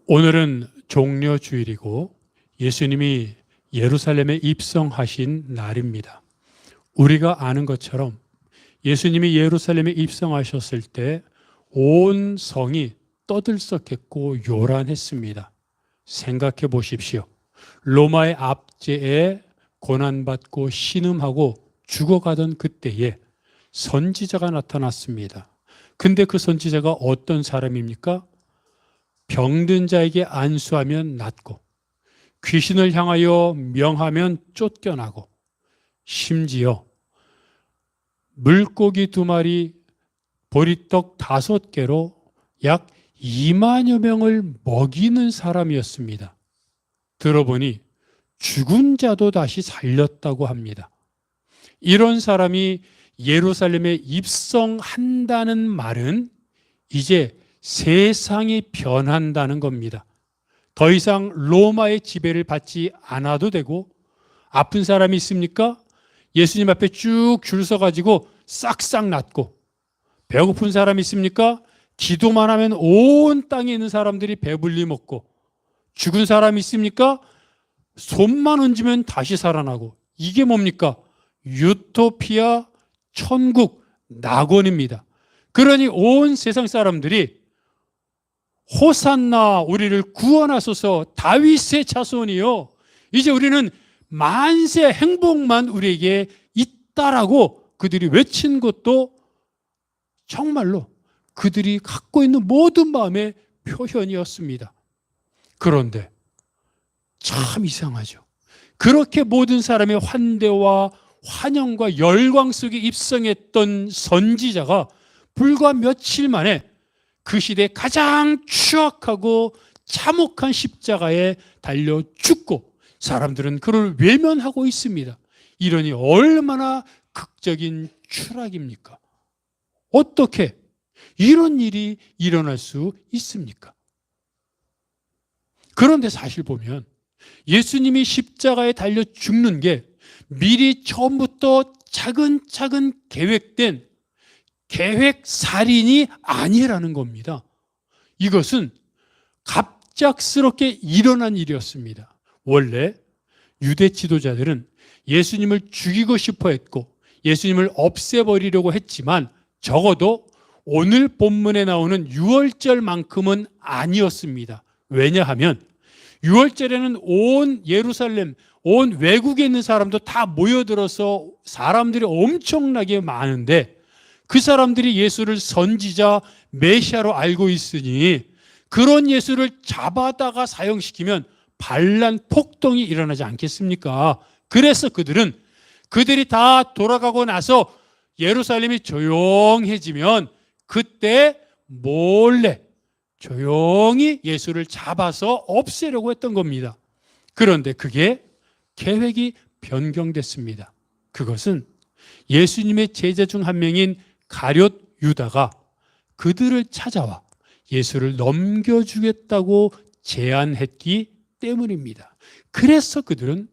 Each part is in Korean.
오늘은 종려주일이고 예수님이 예루살렘에 입성하신 날입니다. 우리가 아는 것처럼 예수님이 예루살렘에 입성하셨을 때 온 성이 떠들썩했고 요란했습니다. 생각해 보십시오. 로마의 압제에 고난받고 신음하고 죽어가던 그때에 선지자가 나타났습니다. 근데 그 선지자가 어떤 사람입니까? 병든 자에게 안수하면 낫고 귀신을 향하여 명하면 쫓겨나고 심지어 물고기 2마리 보리떡 5개로 약 2만여 명을 먹이는 사람이었습니다. 들어보니 죽은 자도 다시 살렸다고 합니다. 이런 사람이 예루살렘에 입성한다는 말은 이제 세상이 변한다는 겁니다. 더 이상 로마의 지배를 받지 않아도 되고, 아픈 사람이 있습니까? 예수님 앞에 쭉 줄 서가지고 싹싹 낫고, 배고픈 사람이 있습니까? 기도만 하면 온 땅에 있는 사람들이 배불리 먹고, 죽은 사람이 있습니까? 손만 얹으면 다시 살아나고. 이게 뭡니까? 유토피아, 천국, 낙원입니다. 그러니 온 세상 사람들이 호산나, 우리를 구원하소서, 다윗의 자손이요, 이제 우리는 만세 행복만 우리에게 있다라고 그들이 외친 것도 정말로 그들이 갖고 있는 모든 마음의 표현이었습니다. 그런데 참 이상하죠. 그렇게 모든 사람의 환대와 환영과 열광 속에 입성했던 선지자가 불과 며칠 만에 그 시대에 가장 추악하고 참혹한 십자가에 달려 죽고 사람들은 그를 외면하고 있습니다. 이러니 얼마나 극적인 추락입니까? 어떻게 이런 일이 일어날 수 있습니까? 그런데 사실 보면 예수님이 십자가에 달려 죽는 게 미리 처음부터 차근차근 계획된 계획살인이 아니라는 겁니다. 이것은 갑작스럽게 일어난 일이었습니다. 원래 유대 지도자들은 예수님을 죽이고 싶어 했고 예수님을 없애버리려고 했지만 적어도 오늘 본문에 나오는 유월절만큼은 아니었습니다. 왜냐하면 유월절에는 온 예루살렘, 온 외국에 있는 사람도 다 모여들어서 사람들이 엄청나게 많은데 그 사람들이 예수를 선지자 메시아로 알고 있으니 그런 예수를 잡아다가 사형시키면 반란 폭동이 일어나지 않겠습니까? 그래서 그들이 다 돌아가고 나서 예루살렘이 조용해지면 그때 몰래 조용히 예수를 잡아서 없애려고 했던 겁니다. 그런데 그게 계획이 변경됐습니다. 그것은 예수님의 제자 중 한 명인 가룟 유다가 그들을 찾아와 예수를 넘겨주겠다고 제안했기 때문입니다. 그래서 그들은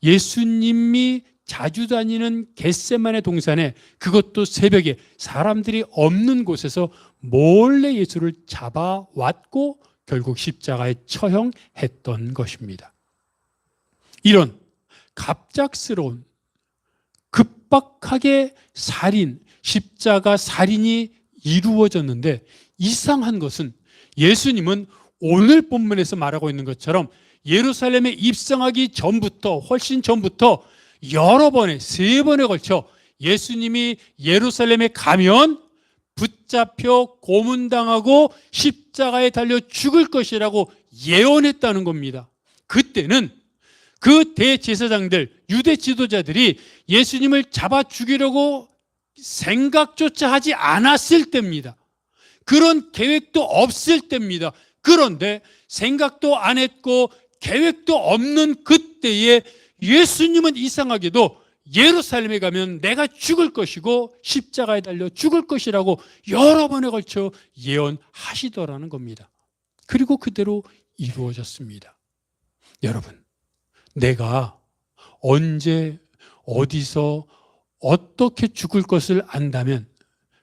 예수님이 자주 다니는 겟세마네 동산에, 그것도 새벽에 사람들이 없는 곳에서 몰래 예수를 잡아왔고 결국 십자가에 처형했던 것입니다. 이런 갑작스러운 급박하게 십자가 살인이 이루어졌는데 이상한 것은 예수님은 오늘 본문에서 말하고 있는 것처럼 예루살렘에 입성하기 전부터, 훨씬 전부터 여러 번에, 3번에 걸쳐 예수님이 예루살렘에 가면 붙잡혀 고문당하고 십자가에 달려 죽을 것이라고 예언했다는 겁니다. 그때는 그 대제사장들, 유대 지도자들이 예수님을 잡아 죽이려고 생각조차 하지 않았을 때입니다. 그런 계획도 없을 때입니다. 그런데 생각도 안 했고 계획도 없는 그때에 예수님은 이상하게도 예루살렘에 가면 내가 죽을 것이고 십자가에 달려 죽을 것이라고 여러 번에 걸쳐 예언하시더라는 겁니다. 그리고 그대로 이루어졌습니다. 여러분, 내가 언제 어디서 어떻게 죽을 것을 안다면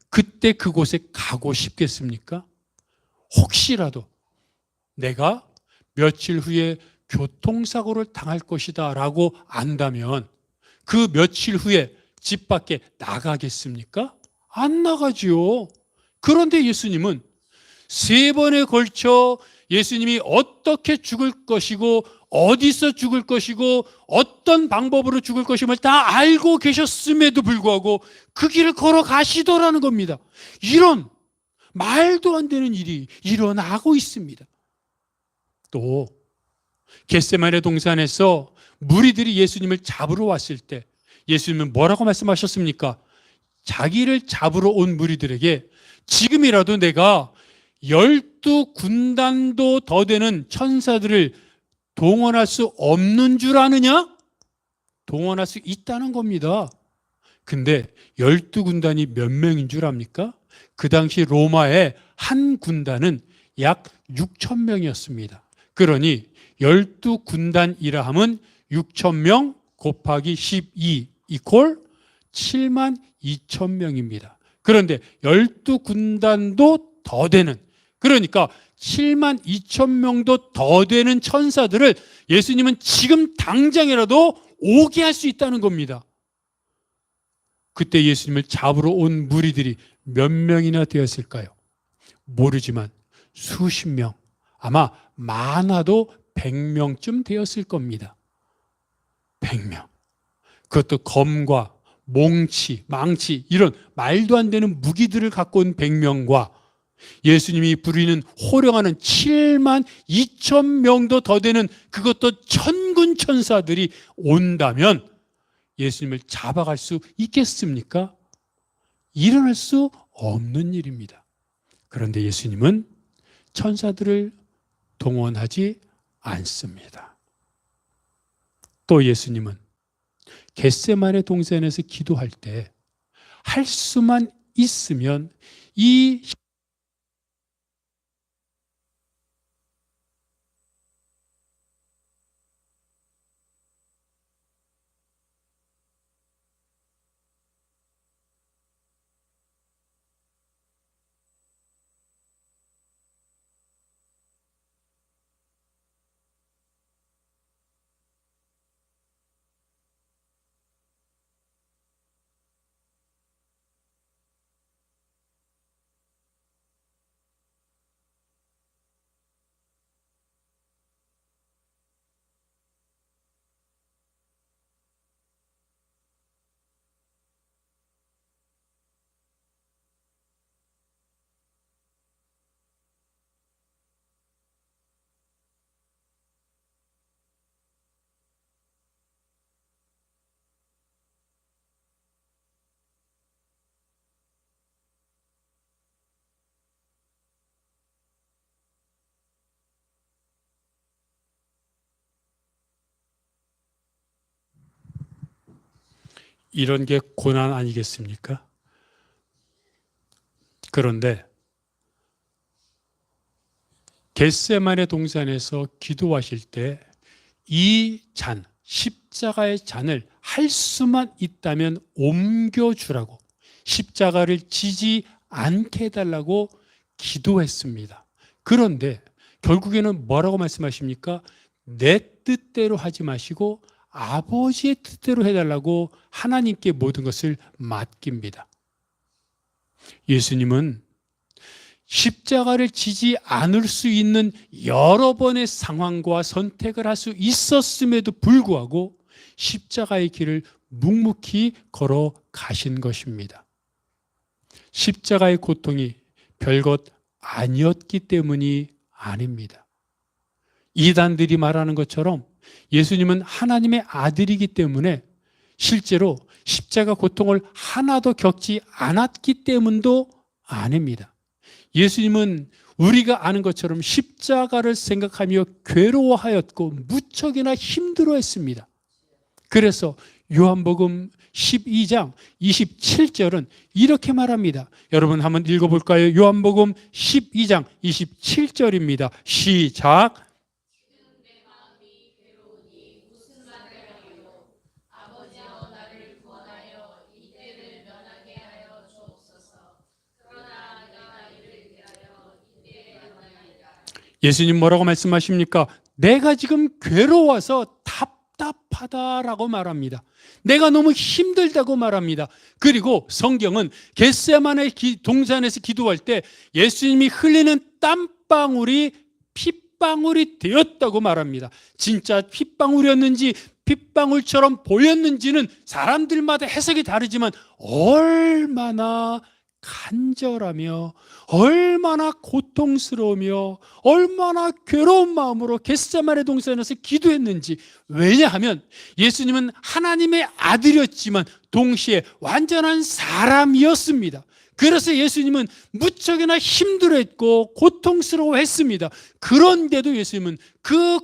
그때 그곳에 가고 싶겠습니까? 혹시라도 내가 며칠 후에 교통사고를 당할 것이다 라고 안다면 그 며칠 후에 집 밖에 나가겠습니까? 안 나가지요. 그런데 예수님은 3번에 걸쳐 예수님이 어떻게 죽을 것이고 어디서 죽을 것이고 어떤 방법으로 죽을 것임을 다 알고 계셨음에도 불구하고 그 길을 걸어가시더라는 겁니다. 이런 말도 안 되는 일이 일어나고 있습니다. 또 겟세마네 동산에서 무리들이 예수님을 잡으러 왔을 때 예수님은 뭐라고 말씀하셨습니까? 자기를 잡으러 온 무리들에게 지금이라도 내가 12군단도 더 되는 천사들을 동원할 수 없는 줄 아느냐? 동원할 수 있다는 겁니다. 근데 12군단이 몇 명인 줄 압니까? 그 당시 로마의 한 군단은 약 6천 명이었습니다. 그러니 12군단이라 함은 6천 명 곱하기 12 이퀄 7만 2천 명입니다. 그런데 12군단도 더 되는, 그러니까 7만 2천 명도 더 되는 천사들을 예수님은 지금 당장이라도 오게 할 수 있다는 겁니다. 그때 예수님을 잡으러 온 무리들이 몇 명이나 되었을까요? 모르지만 수십 명, 아마 많아도 100명쯤 되었을 겁니다. 100명. 그것도 검과 몽치, 망치 이런 말도 안 되는 무기들을 갖고 온 100명과 예수님이 부리는 호령하는 7만 2천 명도 더 되는 그것도 천군 천사들이 온다면 예수님을 잡아갈 수 있겠습니까? 일어날 수 없는 일입니다. 그런데 예수님은 천사들을 동원하지 않습니다. 또 예수님은 겟세마네 동산에서 기도할 때 할 수만 있으면 이 이런 게 고난 아니겠습니까? 그런데 겟세마네 동산에서 기도하실 때 이 잔, 십자가의 잔을 할 수만 있다면 옮겨주라고, 십자가를 지지 않게 해달라고 기도했습니다. 그런데 결국에는 뭐라고 말씀하십니까? 내 뜻대로 하지 마시고 아버지의 뜻대로 해달라고 하나님께 모든 것을 맡깁니다. 예수님은 십자가를 지지 않을 수 있는 여러 번의 상황과 선택을 할 수 있었음에도 불구하고 십자가의 길을 묵묵히 걸어가신 것입니다. 십자가의 고통이 별것 아니었기 때문이 아닙니다. 이단들이 말하는 것처럼 예수님은 하나님의 아들이기 때문에 실제로 십자가 고통을 하나도 겪지 않았기 때문도 아닙니다. 예수님은 우리가 아는 것처럼 십자가를 생각하며 괴로워하였고 무척이나 힘들어했습니다. 그래서 요한복음 12장 27절은 이렇게 말합니다. 여러분 한번 읽어볼까요? 요한복음 12장 27절입니다. 시작. 예수님 뭐라고 말씀하십니까? 내가 지금 괴로워서 답답하다라고 말합니다. 내가 너무 힘들다고 말합니다. 그리고 성경은 겟세마네 동산에서 기도할 때 예수님이 흘리는 땀방울이 핏방울이 되었다고 말합니다. 진짜 핏방울이었는지 핏방울처럼 보였는지는 사람들마다 해석이 다르지만 얼마나 간절하며 얼마나 고통스러우며 얼마나 괴로운 마음으로 겟세마네 동산에서 기도했는지. 왜냐하면 예수님은 하나님의 아들이었지만 동시에 완전한 사람이었습니다. 그래서 예수님은 무척이나 힘들어했고 고통스러워했습니다. 그런데도 예수님은 그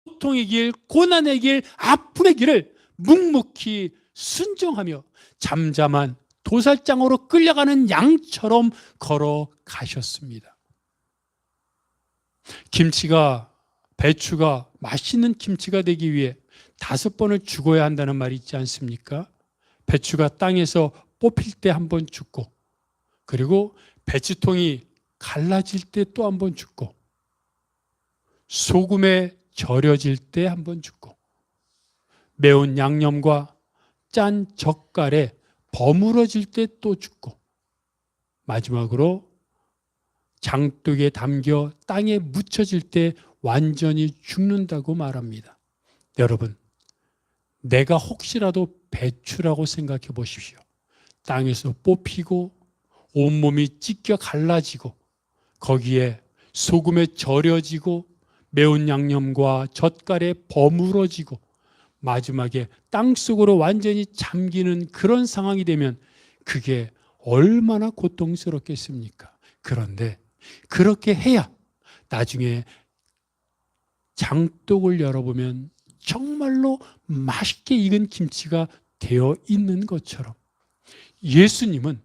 고통의 길, 고난의 길, 아픔의 길을 묵묵히 순종하며 잠잠한 도살장으로 끌려가는 양처럼 걸어가셨습니다. 배추가 맛있는 김치가 되기 위해 5번을 죽어야 한다는 말이 있지 않습니까? 배추가 땅에서 뽑힐 때 한 번 죽고, 그리고 배추통이 갈라질 때 또 한 번 죽고, 소금에 절여질 때 한 번 죽고, 매운 양념과 짠 젓갈에 버무러질 때 또 죽고, 마지막으로 장독에 담겨 땅에 묻혀질 때 완전히 죽는다고 말합니다. 여러분, 내가 혹시라도 배추라고 생각해 보십시오. 땅에서 뽑히고 온몸이 찢겨 갈라지고 거기에 소금에 절여지고 매운 양념과 젓갈에 버무러지고 마지막에 땅속으로 완전히 잠기는 그런 상황이 되면 그게 얼마나 고통스럽겠습니까? 그런데 그렇게 해야 나중에 장독을 열어보면 정말로 맛있게 익은 김치가 되어 있는 것처럼 예수님은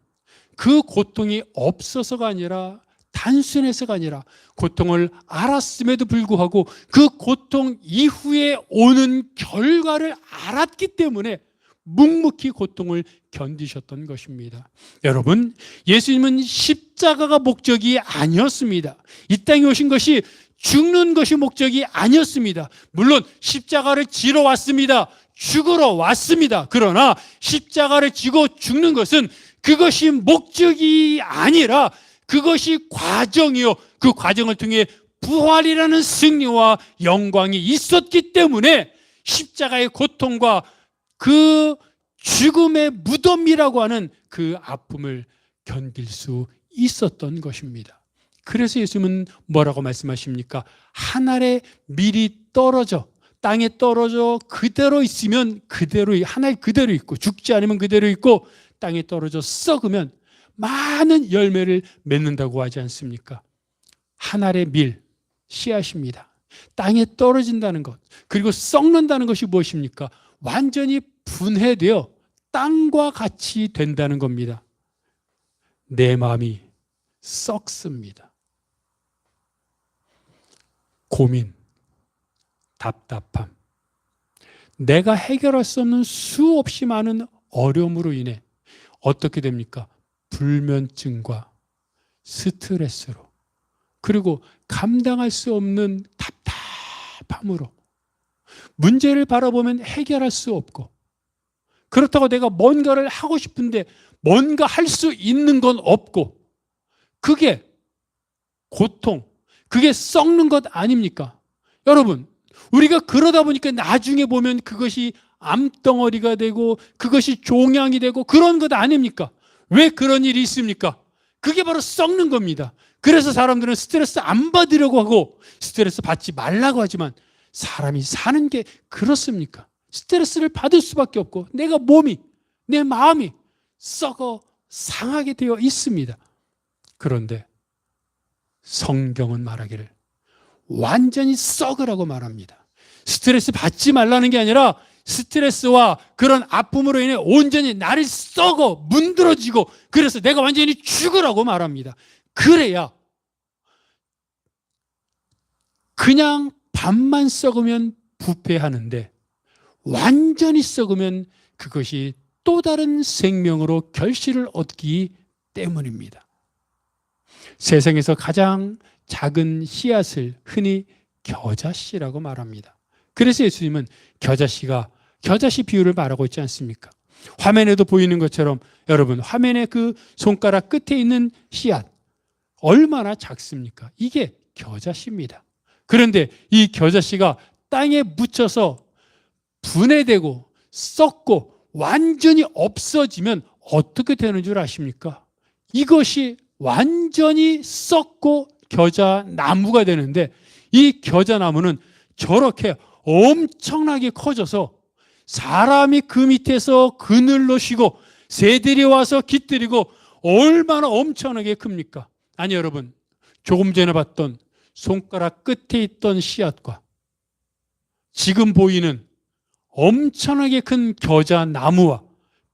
그 고통이 없어서가 아니라 단순해서가 아니라 고통을 알았음에도 불구하고 그 고통 이후에 오는 결과를 알았기 때문에 묵묵히 고통을 견디셨던 것입니다. 여러분, 예수님은 십자가가 목적이 아니었습니다. 이 땅에 오신 것이 죽는 것이 목적이 아니었습니다. 물론 십자가를 지러 왔습니다. 죽으러 왔습니다. 그러나 십자가를 지고 죽는 것은 그것이 목적이 아니라 그것이 과정이요, 그 과정을 통해 부활이라는 승리와 영광이 있었기 때문에 십자가의 고통과 그 죽음의 무덤이라고 하는 그 아픔을 견딜 수 있었던 것입니다. 그래서 예수님은 뭐라고 말씀하십니까? 한 알의 밀이 떨어져 땅에 떨어져 그대로 있으면 그대로, 한 알 그대로 있고 죽지 않으면 그대로 있고 땅에 떨어져 썩으면 많은 열매를 맺는다고 하지 않습니까? 한 알의 밀, 씨앗입니다. 땅에 떨어진다는 것, 그리고 썩는다는 것이 무엇입니까? 완전히 분해되어 땅과 같이 된다는 겁니다. 내 마음이 썩습니다. 고민, 답답함, 내가 해결할 수 없는 수없이 많은 어려움으로 인해 어떻게 됩니까? 불면증과 스트레스로, 그리고 감당할 수 없는 답답함으로 문제를 바라보면 해결할 수 없고, 그렇다고 내가 뭔가를 하고 싶은데 뭔가 할 수 있는 건 없고, 그게 고통, 그게 썩는 것 아닙니까? 여러분, 우리가 그러다 보니까 나중에 보면 그것이 암덩어리가 되고 그것이 종양이 되고 그런 것 아닙니까? 왜 그런 일이 있습니까? 그게 바로 썩는 겁니다. 그래서 사람들은 스트레스 안 받으려고 하고 스트레스 받지 말라고 하지만 사람이 사는 게 그렇습니까? 스트레스를 받을 수밖에 없고 내가 몸이, 내 마음이 썩어 상하게 되어 있습니다. 그런데 성경은 말하기를 완전히 썩으라고 말합니다. 스트레스 받지 말라는 게 아니라 스트레스와 그런 아픔으로 인해 온전히 나를 썩어 문드러지고 그래서 내가 완전히 죽으라고 말합니다. 그래야 그냥 반만 썩으면 부패하는데 완전히 썩으면 그것이 또 다른 생명으로 결실을 얻기 때문입니다. 세상에서 가장 작은 씨앗을 흔히 겨자씨라고 말합니다. 그래서 예수님은 겨자씨 비유를 말하고 있지 않습니까? 화면에도 보이는 것처럼 여러분, 화면에 그 손가락 끝에 있는 씨앗 얼마나 작습니까? 이게 겨자씨입니다. 그런데 이 겨자씨가 땅에 묻혀서 분해되고 썩고 완전히 없어지면 어떻게 되는 줄 아십니까? 이것이 완전히 썩고 겨자나무가 되는데, 이 겨자나무는 저렇게 엄청나게 커져서 사람이 그 밑에서 그늘로 쉬고 새들이 와서 깃들이고 얼마나 엄청나게 큽니까? 아니 여러분, 조금 전에 봤던 손가락 끝에 있던 씨앗과 지금 보이는 엄청나게 큰 겨자나무와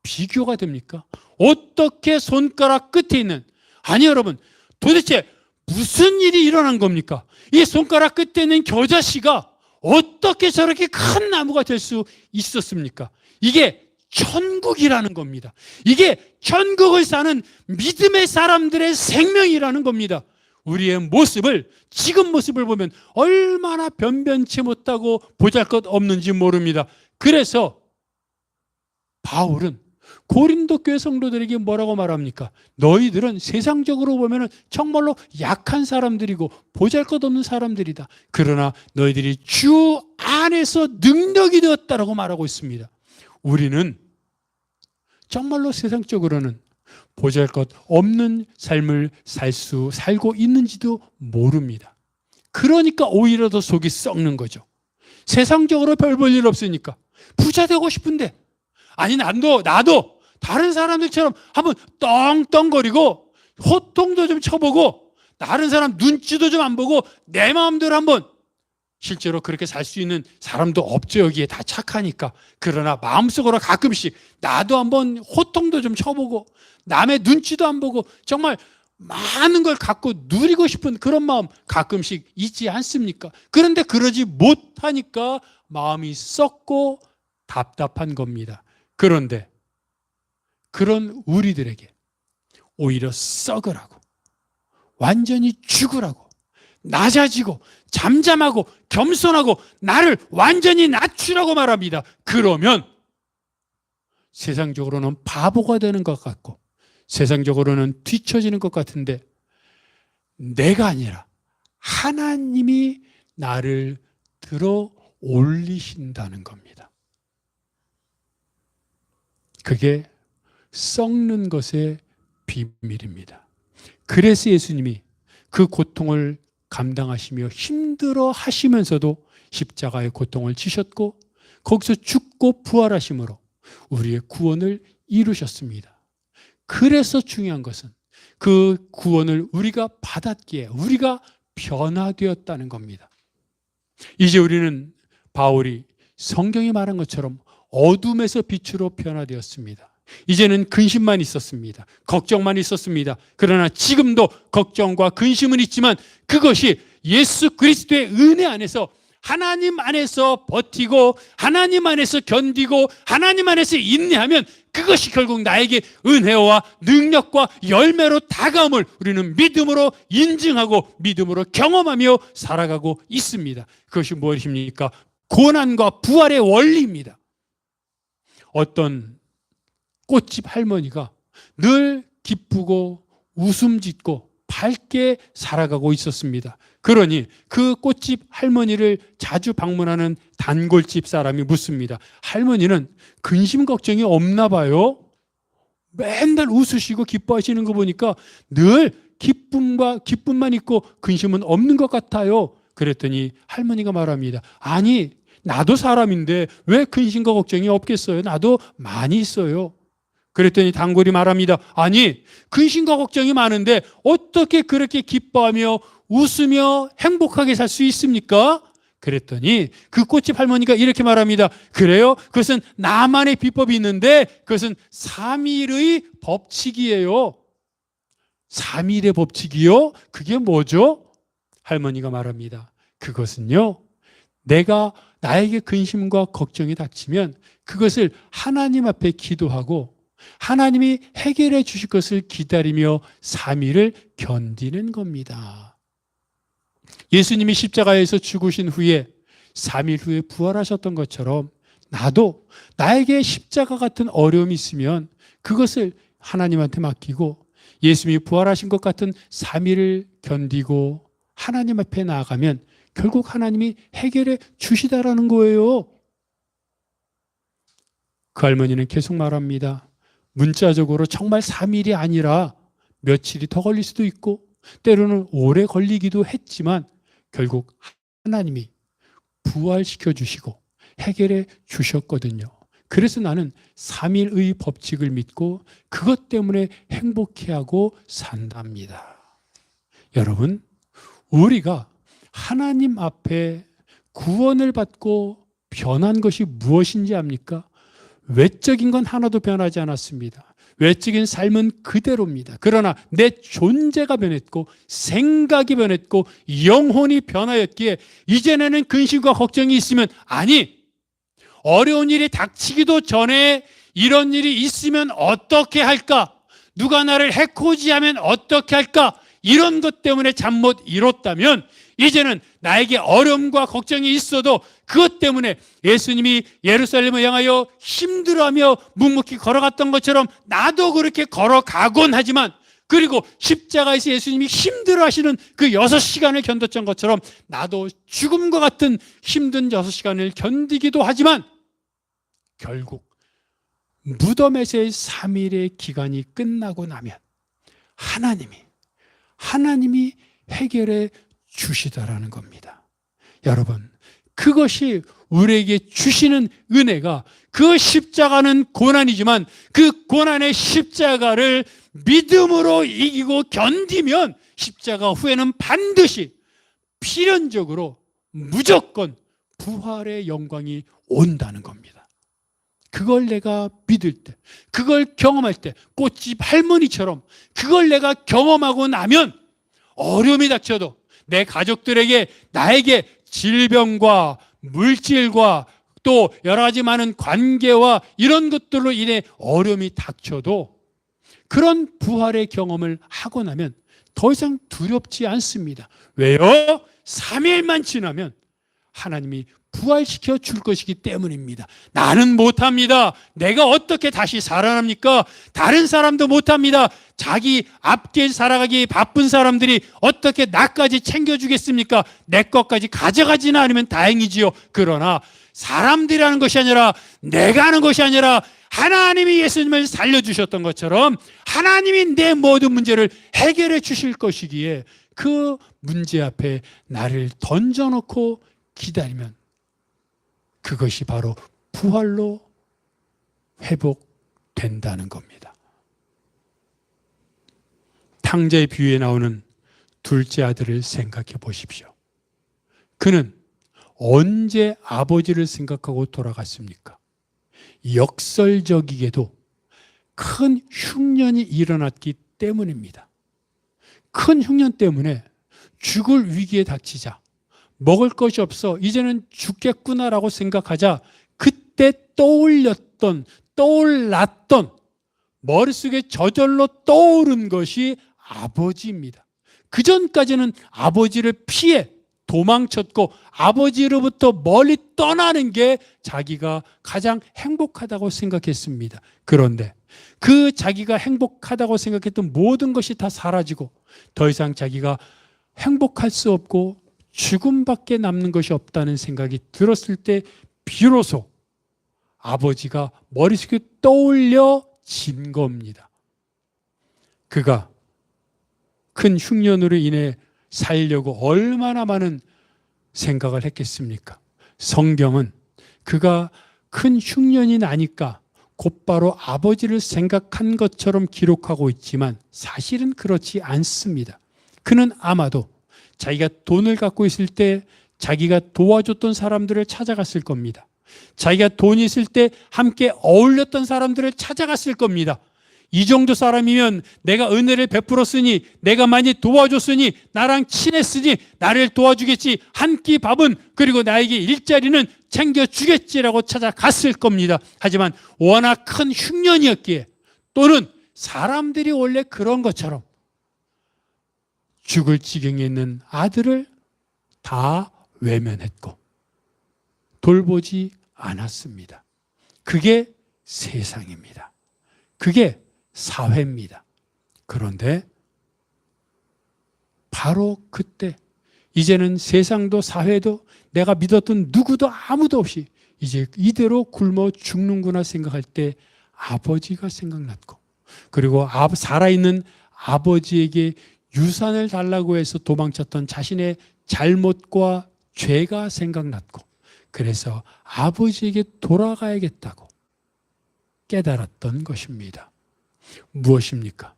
비교가 됩니까? 어떻게 손가락 끝에 있는, 아니 여러분, 도대체 무슨 일이 일어난 겁니까? 이 손가락 끝에 있는 겨자씨가 어떻게 저렇게 큰 나무가 될 수 있었습니까? 이게 천국이라는 겁니다. 이게 천국을 사는 믿음의 사람들의 생명이라는 겁니다. 우리의 모습을, 지금 모습을 보면 얼마나 변변치 못하고 보잘것없는지 모릅니다. 그래서 바울은 고린도 교회 성도들에게 뭐라고 말합니까? 너희들은 세상적으로 보면 정말로 약한 사람들이고 보잘것없는 사람들이다. 그러나 너희들이 주 안에서 능력이 되었다라고 말하고 있습니다. 우리는 정말로 세상적으로는 보잘것없는 삶을 살고 있는지도 모릅니다. 그러니까 오히려 더 속이 썩는 거죠. 세상적으로 별 볼 일 없으니까 부자 되고 싶은데, 아니 나도 다른 사람들처럼 한번 떵떵거리고 호통도 좀 쳐보고 다른 사람 눈치도 좀 안 보고 내 마음대로 한번, 실제로 그렇게 살 수 있는 사람도 없죠. 여기에 다 착하니까. 그러나 마음속으로 가끔씩 나도 한번 호통도 좀 쳐보고 남의 눈치도 안 보고 정말 많은 걸 갖고 누리고 싶은 그런 마음 가끔씩 있지 않습니까? 그런데 그러지 못하니까 마음이 썩고 답답한 겁니다. 그런데 그런 우리들에게 오히려 썩으라고, 완전히 죽으라고, 낮아지고 잠잠하고 겸손하고 나를 완전히 낮추라고 말합니다. 그러면 세상적으로는 바보가 되는 것 같고 세상적으로는 뒤처지는 것 같은데, 내가 아니라 하나님이 나를 들어 올리신다는 겁니다. 그게 썩는 것의 비밀입니다. 그래서 예수님이 그 고통을 감당하시며 힘들어 하시면서도 십자가의 고통을 지셨고 거기서 죽고 부활하심으로 우리의 구원을 이루셨습니다. 그래서 중요한 것은 그 구원을 우리가 받았기에 우리가 변화되었다는 겁니다. 이제 우리는 바울이 성경이 말한 것처럼 어둠에서 빛으로 변화되었습니다. 이제는 근심만 있었습니다. 걱정만 있었습니다. 그러나 지금도 걱정과 근심은 있지만 그것이 예수 그리스도의 은혜 안에서, 하나님 안에서 버티고 하나님 안에서 견디고 하나님 안에서 인내하면 그것이 결국 나에게 은혜와 능력과 열매로 다가옴을 우리는 믿음으로 인증하고 믿음으로 경험하며 살아가고 있습니다. 그것이 무엇입니까? 고난과 부활의 원리입니다. 어떤 꽃집 할머니가 늘 기쁘고 웃음 짓고 밝게 살아가고 있었습니다. 그러니 그 꽃집 할머니를 자주 방문하는 단골집 사람이 묻습니다. 할머니는 근심 걱정이 없나 봐요? 맨날 웃으시고 기뻐하시는 거 보니까 늘 기쁨만 있고 근심은 없는 것 같아요. 그랬더니 할머니가 말합니다. 아니, 나도 사람인데 왜 근심과 걱정이 없겠어요? 나도 많이 있어요. 그랬더니 단골이 말합니다. 아니, 근심과 걱정이 많은데 어떻게 그렇게 기뻐하며 웃으며 행복하게 살 수 있습니까? 그랬더니 그 꽃집 할머니가 이렇게 말합니다. 그래요? 그것은 나만의 비법이 있는데 그것은 3일의 법칙이에요. 3일의 법칙이요? 그게 뭐죠? 할머니가 말합니다. 그것은요, 나에게 근심과 걱정이 닥치면 그것을 하나님 앞에 기도하고 하나님이 해결해 주실 것을 기다리며 3일을 견디는 겁니다. 예수님이 십자가에서 죽으신 후에 3일 후에 부활하셨던 것처럼 나도 나에게 십자가 같은 어려움이 있으면 그것을 하나님한테 맡기고 예수님이 부활하신 것 같은 3일을 견디고 하나님 앞에 나아가면 결국 하나님이 해결해 주시다라는 거예요. 그 할머니는 계속 말합니다. 문자적으로 정말 3일이 아니라 며칠이 더 걸릴 수도 있고 때로는 오래 걸리기도 했지만 결국 하나님이 부활시켜 주시고 해결해 주셨거든요. 그래서 나는 3일의 법칙을 믿고 그것 때문에 행복해하고 산답니다. 여러분, 우리가 하나님 앞에 구원을 받고 변한 것이 무엇인지 압니까? 외적인 건 하나도 변하지 않았습니다. 외적인 삶은 그대로입니다. 그러나 내 존재가 변했고 생각이 변했고 영혼이 변하였기에 이전에는 근심과 걱정이 있으면 아니, 어려운 일이 닥치기도 전에 이런 일이 있으면 어떻게 할까? 누가 나를 해코지하면 어떻게 할까? 이런 것 때문에 잠 못 이뤘다면 이제는 나에게 어려움과 걱정이 있어도 그것 때문에 예수님이 예루살렘을 향하여 힘들어하며 묵묵히 걸어갔던 것처럼 나도 그렇게 걸어가곤 하지만 그리고 십자가에서 예수님이 힘들어하시는 그 6시간을 견뎠던 것처럼 나도 죽음과 같은 힘든 6시간을 견디기도 하지만 결국 무덤에서의 3일의 기간이 끝나고 나면 하나님이 해결해 주시다라는 겁니다. 여러분, 그것이 우리에게 주시는 은혜가 그 십자가는 고난이지만 그 고난의 십자가를 믿음으로 이기고 견디면 십자가 후에는 반드시 필연적으로 무조건 부활의 영광이 온다는 겁니다. 그걸 내가 믿을 때, 그걸 경험할 때, 꽃집 할머니처럼 그걸 내가 경험하고 나면 어려움이 닥쳐도 내 가족들에게 나에게 질병과 물질과 또 여러 가지 많은 관계와 이런 것들로 인해 어려움이 닥쳐도 그런 부활의 경험을 하고 나면 더 이상 두렵지 않습니다. 왜요? 3일만 지나면 하나님이 부활시켜 줄 것이기 때문입니다. 나는 못합니다. 내가 어떻게 다시 살아납니까? 다른 사람도 못합니다. 자기 앞길 살아가기 바쁜 사람들이 어떻게 나까지 챙겨주겠습니까? 내 것까지 가져가지는 않으면 다행이지요. 그러나 사람들이 하는 것이 아니라 내가 하는 것이 아니라 하나님이 예수님을 살려주셨던 것처럼 하나님이 내 모든 문제를 해결해 주실 것이기에 그 문제 앞에 나를 던져놓고 기다리면 그것이 바로 부활로 회복된다는 겁니다. 탕자의 비유에 나오는 둘째 아들을 생각해 보십시오. 그는 언제 아버지를 생각하고 돌아갔습니까? 역설적이게도 큰 흉년이 일어났기 때문입니다. 큰 흉년 때문에 죽을 위기에 닥치자 먹을 것이 없어 이제는 죽겠구나라고 생각하자 그때 떠올랐던 머릿속에 저절로 떠오른 것이 아버지입니다. 그전까지는 아버지를 피해 도망쳤고 아버지로부터 멀리 떠나는 게 자기가 가장 행복하다고 생각했습니다. 그런데 그 자기가 행복하다고 생각했던 모든 것이 다 사라지고 더 이상 자기가 행복할 수 없고 죽음밖에 남는 것이 없다는 생각이 들었을 때 비로소 아버지가 머릿속에 떠올려진 겁니다. 그가 큰 흉년으로 인해 살려고 얼마나 많은 생각을 했겠습니까? 성경은 그가 큰 흉년이 나니까 곧바로 아버지를 생각한 것처럼 기록하고 있지만 사실은 그렇지 않습니다. 그는 아마도 자기가 돈을 갖고 있을 때 자기가 도와줬던 사람들을 찾아갔을 겁니다. 자기가 돈이 있을 때 함께 어울렸던 사람들을 찾아갔을 겁니다. 이 정도 사람이면 내가 은혜를 베풀었으니 내가 많이 도와줬으니 나랑 친했으니 나를 도와주겠지, 한 끼 밥은 그리고 나에게 일자리는 챙겨주겠지라고 찾아갔을 겁니다. 하지만 워낙 큰 흉년이었기에 또는 사람들이 원래 그런 것처럼 죽을 지경에 있는 아들을 다 외면했고 돌보지 않았습니다. 그게 세상입니다. 그게 사회입니다. 그런데 바로 그때 이제는 세상도 사회도 내가 믿었던 누구도 아무도 없이 이제 이대로 굶어 죽는구나 생각할 때 아버지가 생각났고, 그리고 살아있는 아버지에게 유산을 달라고 해서 도망쳤던 자신의 잘못과 죄가 생각났고, 그래서 아버지에게 돌아가야겠다고 깨달았던 것입니다. 무엇입니까?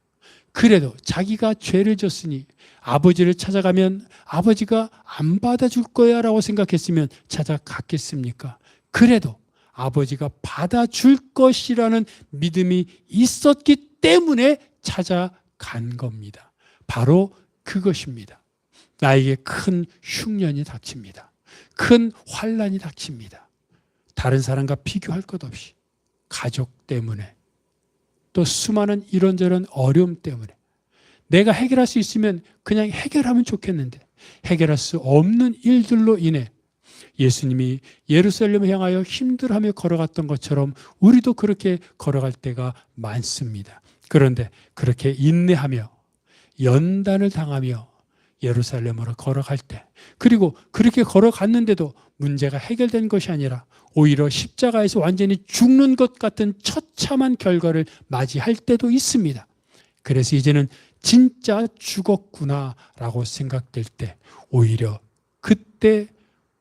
그래도 자기가 죄를 졌으니 아버지를 찾아가면 아버지가 안 받아줄 거야 라고 생각했으면 찾아갔겠습니까? 그래도 아버지가 받아줄 것이라는 믿음이 있었기 때문에 찾아간 겁니다. 바로 그것입니다. 나에게 큰 흉년이 닥칩니다. 큰 환난이 닥칩니다. 다른 사람과 비교할 것 없이 가족 때문에 또 수많은 이런저런 어려움 때문에 내가 해결할 수 있으면 그냥 해결하면 좋겠는데 해결할 수 없는 일들로 인해 예수님이 예루살렘을 향하여 힘들어하며 걸어갔던 것처럼 우리도 그렇게 걸어갈 때가 많습니다. 그런데 그렇게 인내하며 연단을 당하며 예루살렘으로 걸어갈 때, 그리고 그렇게 걸어갔는데도 문제가 해결된 것이 아니라 오히려 십자가에서 완전히 죽는 것 같은 처참한 결과를 맞이할 때도 있습니다. 그래서 이제는 진짜 죽었구나라고 생각될 때 오히려 그때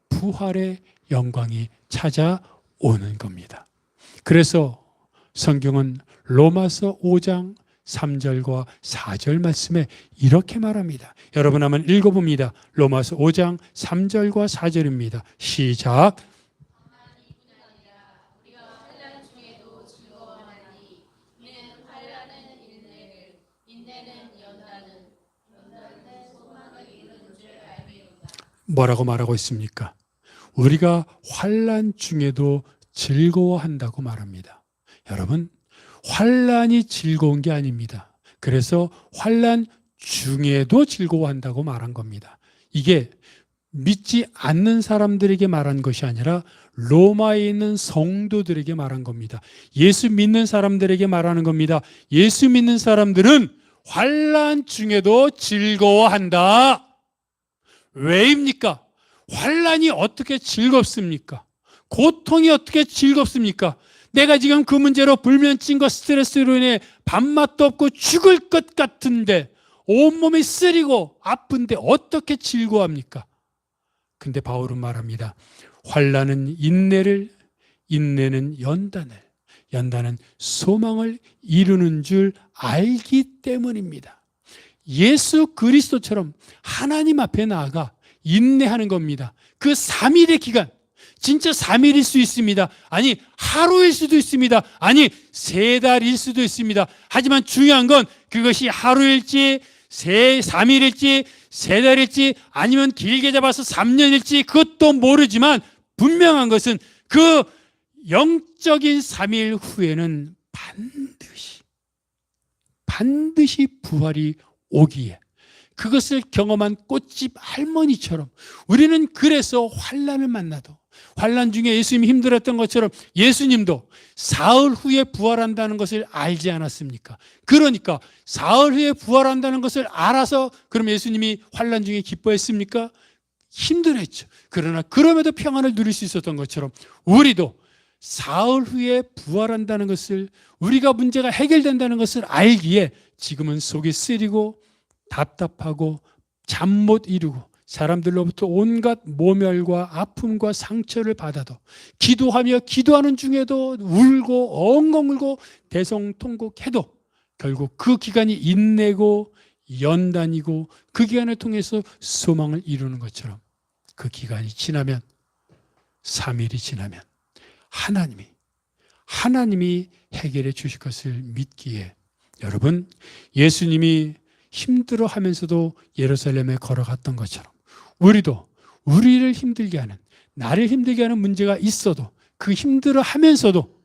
부활의 영광이 찾아오는 겁니다. 그래서 성경은 로마서 5장 3절과 4절 말씀에 이렇게 말합니다. 여러분 한번 읽어봅니다. 로마서 5장 3절과 4절입니다. 시작. 뭐라고 말하고 있습니까? 우리가 환난 중에도 즐거워한다고 말합니다. 여러분, 환난이 즐거운 게 아닙니다. 그래서 환난 중에도 즐거워한다고 말한 겁니다. 이게 믿지 않는 사람들에게 말한 것이 아니라 로마에 있는 성도들에게 말한 겁니다. 예수 믿는 사람들에게 말하는 겁니다. 예수 믿는 사람들은 환난 중에도 즐거워한다. 왜입니까? 환난이 어떻게 즐겁습니까? 고통이 어떻게 즐겁습니까? 내가 지금 그 문제로 불면증과 스트레스로 인해 밥맛도 없고 죽을 것 같은데 온몸이 쓰리고 아픈데 어떻게 즐거워합니까? 근데 바울은 말합니다. 환난은 인내를, 인내는 연단을, 연단은 소망을 이루는 줄 알기 때문입니다. 예수 그리스도처럼 하나님 앞에 나아가 인내하는 겁니다. 그 3일의 기간, 진짜 3일일 수 있습니다. 아니 하루일 수도 있습니다. 아니 3달일 수도 있습니다. 하지만 중요한 건 그것이 하루일지 3일일지 3달일지 아니면 길게 잡아서 3년일지 그것도 모르지만 분명한 것은 그 영적인 3일 후에는 반드시 부활이 오기에 그것을 경험한 꽃집 할머니처럼 우리는 그래서 환난을 만나도 환난 중에 예수님이 힘들었던 것처럼 예수님도 사흘 후에 부활한다는 것을 알지 않았습니까? 그러니까 사흘 후에 부활한다는 것을 알아서 그럼 예수님이 환난 중에 기뻐했습니까? 힘들었죠. 그러나 그럼에도 평안을 누릴 수 있었던 것처럼 우리도 사흘 후에 부활한다는 것을, 우리가 문제가 해결된다는 것을 알기에 지금은 속이 쓰리고 답답하고 잠 못 이루고 사람들로부터 온갖 모멸과 아픔과 상처를 받아도 기도하며 기도하는 중에도 울고 엉엉 울고 대성통곡해도 결국 그 기간이 인내고 연단이고 그 기간을 통해서 소망을 이루는 것처럼 그 기간이 지나면 3일이 지나면 하나님이 해결해 주실 것을 믿기에 여러분, 예수님이 힘들어하면서도 예루살렘에 걸어갔던 것처럼 우리도 우리를 힘들게 하는, 나를 힘들게 하는 문제가 있어도 그 힘들어하면서도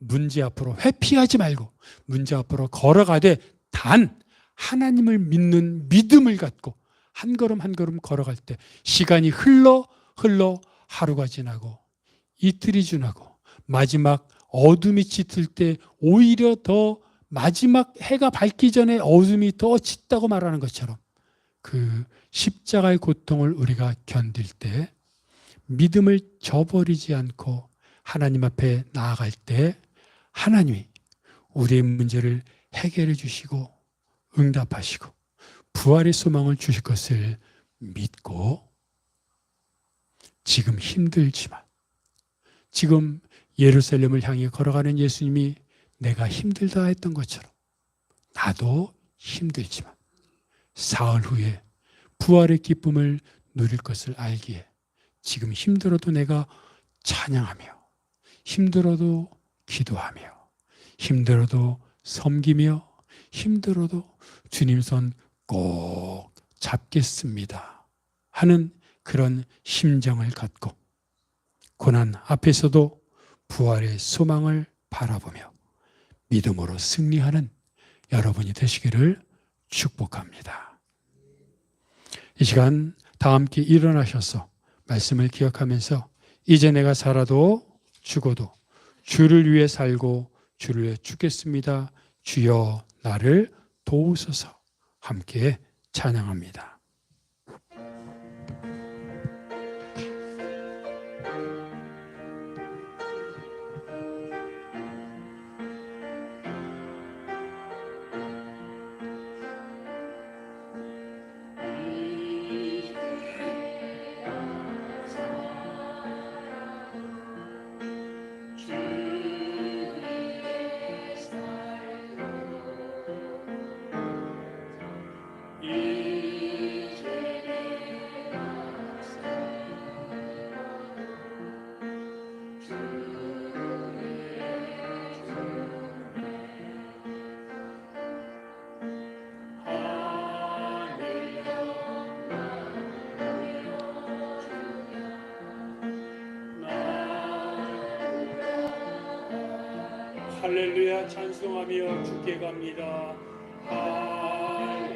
문제 앞으로 회피하지 말고 문제 앞으로 걸어가되 단 하나님을 믿는 믿음을 갖고 한 걸음 한 걸음 걸어갈 때 시간이 흘러 하루가 지나고 이틀이 지나고 마지막 어둠이 짙을 때 오히려 더 마지막 해가 밝기 전에 어둠이 더 짙다고 말하는 것처럼 그 십자가의 고통을 우리가 견딜 때 믿음을 저버리지 않고 하나님 앞에 나아갈 때 하나님이 우리의 문제를 해결해 주시고 응답하시고 부활의 소망을 주실 것을 믿고 지금 힘들지만 지금 예루살렘을 향해 걸어가는 예수님이 내가 힘들다 했던 것처럼 나도 힘들지만 사흘 후에 부활의 기쁨을 누릴 것을 알기에 지금 힘들어도 내가 찬양하며 힘들어도 기도하며 힘들어도 섬기며 힘들어도 주님 손 꼭 잡겠습니다 하는 그런 심정을 갖고 고난 앞에서도 부활의 소망을 바라보며 믿음으로 승리하는 여러분이 되시기를 축복합니다. 이 시간 다 함께 일어나셔서 말씀을 기억하면서 이제 내가 살아도 죽어도 주를 위해 살고 주를 위해 죽겠습니다. 주여 나를 도우소서. 함께 찬양합니다. 할렐루야 찬송하며 주께 갑니다. 할렐루야 찬송하며 주께 갑니다.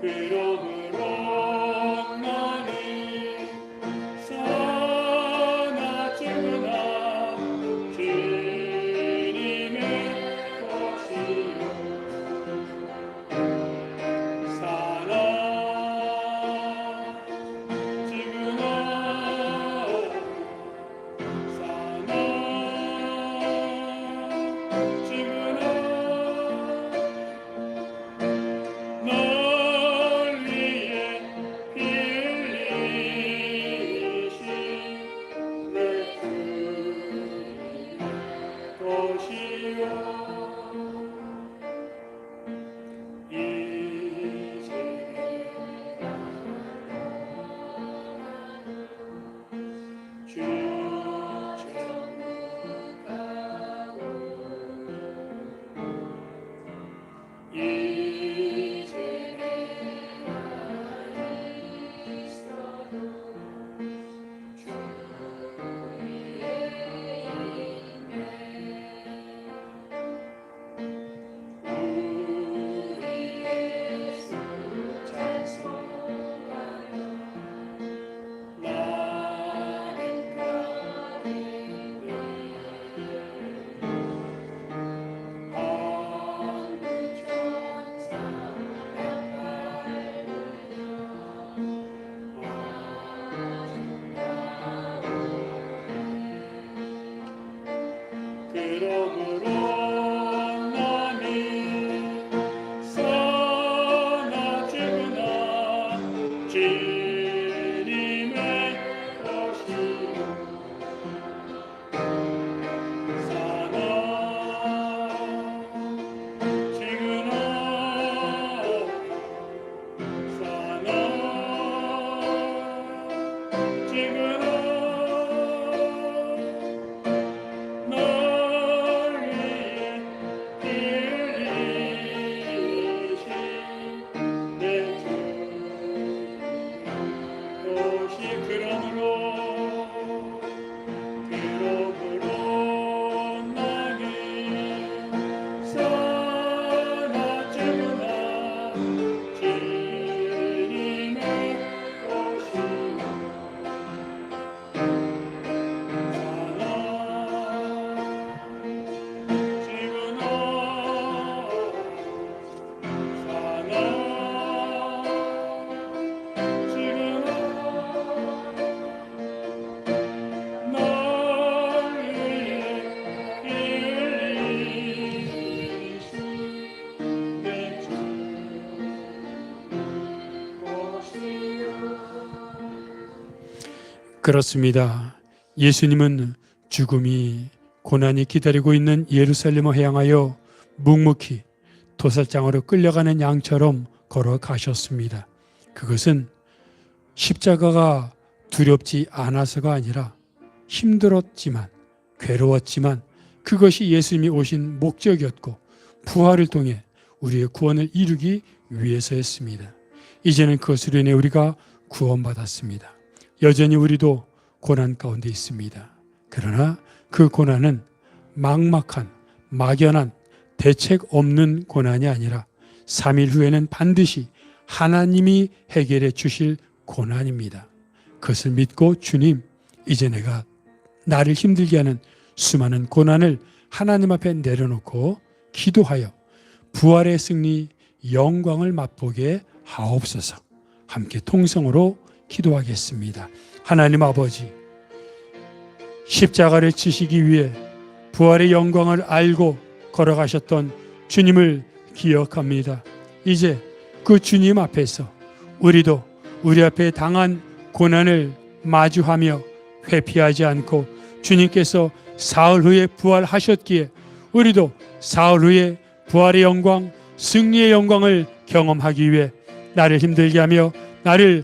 그러므로 나는 사나 죽으나 주님의 것이요 널 그렇습니다. 예수님은 죽음이 고난이 기다리고 있는 예루살렘을 향하여 묵묵히 도살장으로 끌려가는 양처럼 걸어가셨습니다. 그것은 십자가가 두렵지 않아서가 아니라 힘들었지만, 괴로웠지만 그것이 예수님이 오신 목적이었고 부활을 통해 우리의 구원을 이루기 위해서였습니다. 이제는 그것으로 인해 우리가 구원받았습니다. 여전히 우리도 고난 가운데 있습니다. 그러나 그 고난은 막막한, 막연한, 대책 없는 고난이 아니라 3일 후에는 반드시 하나님이 해결해 주실 고난입니다. 그것을 믿고 주님, 이제 내가 나를 힘들게 하는 수많은 고난을 하나님 앞에 내려놓고 기도하여 부활의 승리, 영광을 맛보게 하옵소서. 함께 통성으로 기도하겠습니다. 하나님 아버지, 십자가를 지시기 위해 부활의 영광을 알고 걸어가셨던 주님을 기억합니다. 이제 그 주님 앞에서 우리도 우리 앞에 당한 고난을 마주하며 회피하지 않고 주님께서 사흘 후에 부활하셨기에 우리도 사흘 후에 부활의 영광, 승리의 영광을 경험하기 위해 나를 힘들게 하며 나를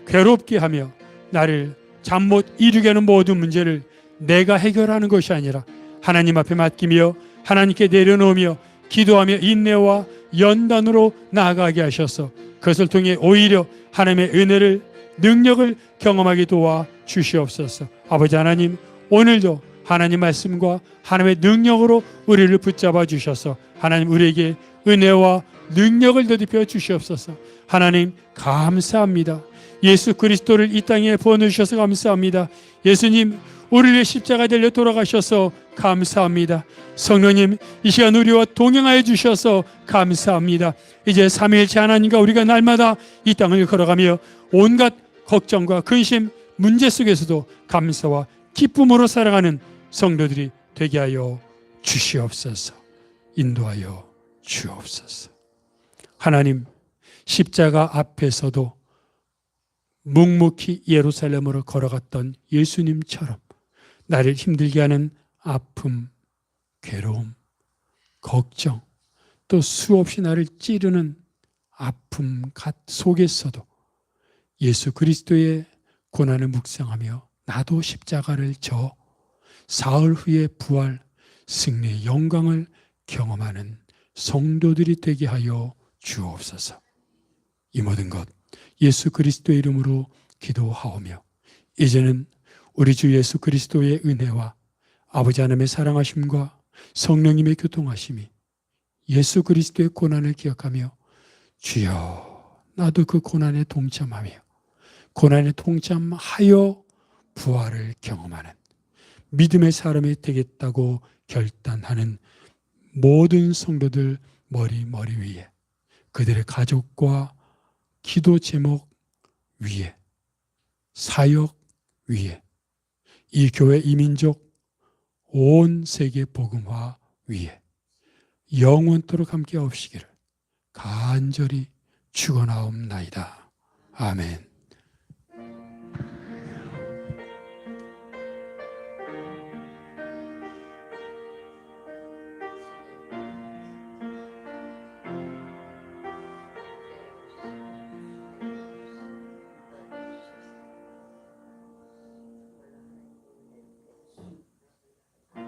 괴롭게 하며 나를 잠 못 이루게 하는 모든 문제를 내가 해결하는 것이 아니라 하나님 앞에 맡기며 하나님께 내려놓으며 기도하며 인내와 연단으로 나아가게 하셔서 그것을 통해 오히려 하나님의 은혜를, 능력을 경험하게 도와 주시옵소서. 아버지 하나님, 오늘도 하나님 말씀과 하나님의 능력으로 우리를 붙잡아 주셔서 하나님 우리에게 은혜와 능력을 더입혀 주시옵소서. 하나님 감사합니다. 예수 그리스도를 이 땅에 보내주셔서 감사합니다. 예수님, 우리를 십자가 달려 돌아가셔서 감사합니다. 성령님, 이 시간 우리와 동행하여 주셔서 감사합니다. 이제 삼위일체 하나님과 우리가 날마다 이 땅을 걸어가며 온갖 걱정과 근심, 문제 속에서도 감사와 기쁨으로 살아가는 성도들이 되게 하여 주시옵소서. 인도하여 주옵소서. 하나님, 십자가 앞에서도 묵묵히 예루살렘으로 걸어갔던 예수님처럼 나를 힘들게 하는 아픔, 괴로움, 걱정, 또 수없이 나를 찌르는 아픔 속에서도 예수 그리스도의 고난을 묵상하며 나도 십자가를 져 사흘 후에 부활, 승리의 영광을 경험하는 성도들이 되게 하여 주옵소서. 이 모든 것 예수 그리스도의 이름으로 기도하오며 이제는 우리 주 예수 그리스도의 은혜와 아버지 하나님의 사랑하심과 성령님의 교통하심이 예수 그리스도의 고난을 기억하며 주여 나도 그 고난에 동참하며 고난에 동참하여 부활을 경험하는 믿음의 사람이 되겠다고 결단하는 모든 성도들 머리 위에 그들의 가족과 기도 제목 위에 사역 위에 이 교회 이민족 온 세계 복음화 위에 영원토록 함께 하옵시기를 간절히 축원하옵나이다. 아멘.